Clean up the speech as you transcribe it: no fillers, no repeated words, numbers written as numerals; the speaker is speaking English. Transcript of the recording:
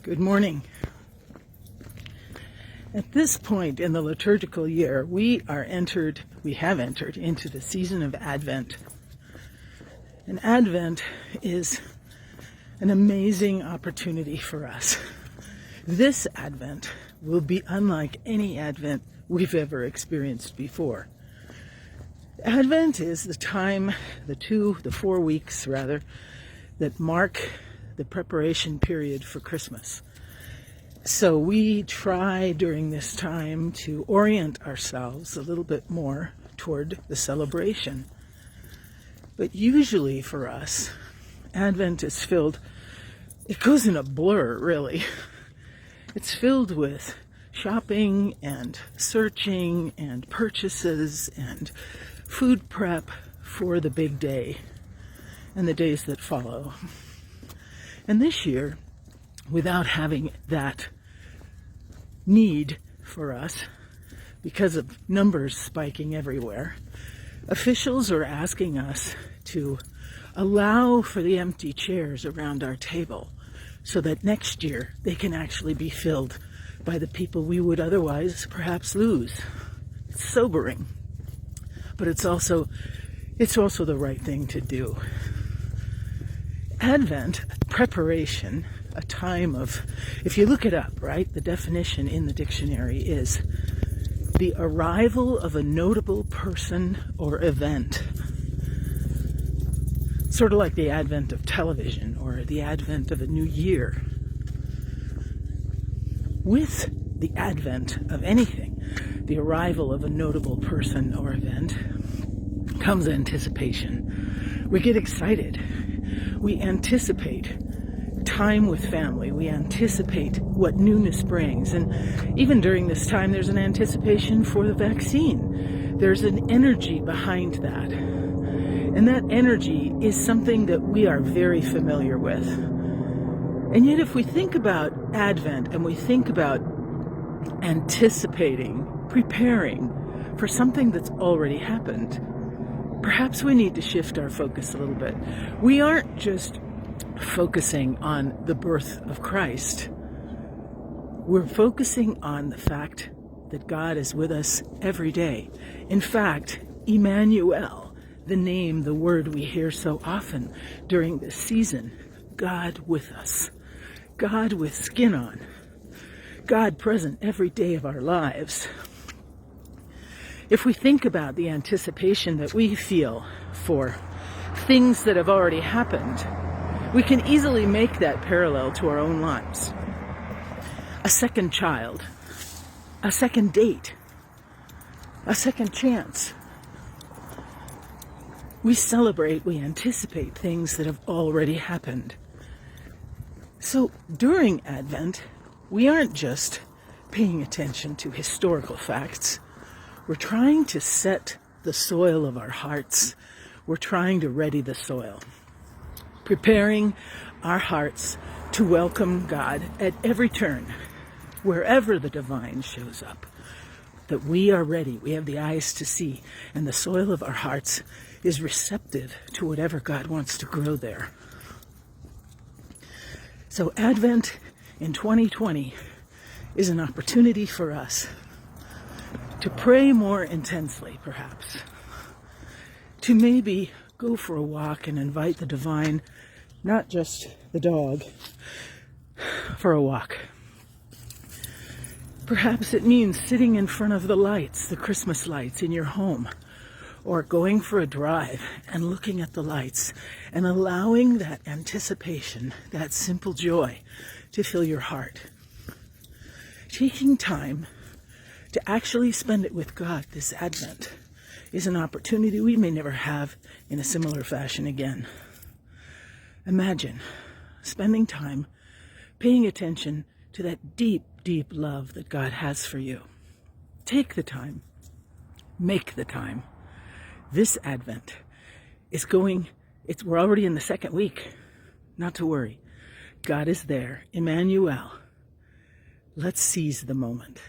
Good morning. At this point in the liturgical year, we have entered into the season of Advent. And Advent is an amazing opportunity for us. This Advent will be unlike any Advent we've ever experienced before. Advent is the time, the 4 weeks rather, that mark the preparation period for Christmas. So we try during this time to orient ourselves a little bit more toward the celebration. But usually for us, Advent is it goes in a blur, really. It's filled with shopping and searching and purchases and food prep for the big day and the days that follow. And this year, without having that need for us, because of numbers spiking everywhere, officials are asking us to allow for the empty chairs around our table so that next year they can actually be filled by the people we would otherwise perhaps lose. It's sobering, but it's also the right thing to do. Advent, preparation, a time of, if you look it up, right, the definition in the dictionary is the arrival of a notable person or event. Sort of like the advent of television or the advent of a new year. With the advent of anything, the arrival of a notable person or event, comes anticipation. We get excited. We anticipate time with family. We anticipate what newness brings. And even during this time, there's an anticipation for the vaccine. There's an energy behind that. And that energy is something that we are very familiar with. And yet if we think about Advent and we think about anticipating, preparing for something that's already happened, perhaps we need to shift our focus a little bit. We aren't just focusing on the birth of Christ. We're focusing on the fact that God is with us every day. In fact, Emmanuel, the name, the word we hear so often during this season, God with us, God with skin on, God present every day of our lives. If we think about the anticipation that we feel for things that have already happened, we can easily make that parallel to our own lives. A second child, a second date, a second chance. We celebrate, we anticipate things that have already happened. So during Advent, we aren't just paying attention to historical facts. We're trying to set the soil of our hearts. We're trying to ready the soil, preparing our hearts to welcome God at every turn, wherever the divine shows up, that we are ready. We have the eyes to see, and the soil of our hearts is receptive to whatever God wants to grow there. So Advent in 2020 is an opportunity for us to pray more intensely, perhaps. To maybe go for a walk and invite the divine, not just the dog, for a walk. Perhaps it means sitting in front of the lights, the Christmas lights in your home, or going for a drive and looking at the lights and allowing that anticipation, that simple joy, to fill your heart. Taking time to actually spend it with God this Advent is an opportunity we may never have in a similar fashion again. Imagine spending time paying attention to that deep, deep love that God has for you. Take the time. Make the time. This Advent we're already in the second week. Not to worry. God is there. Emmanuel. Let's seize the moment.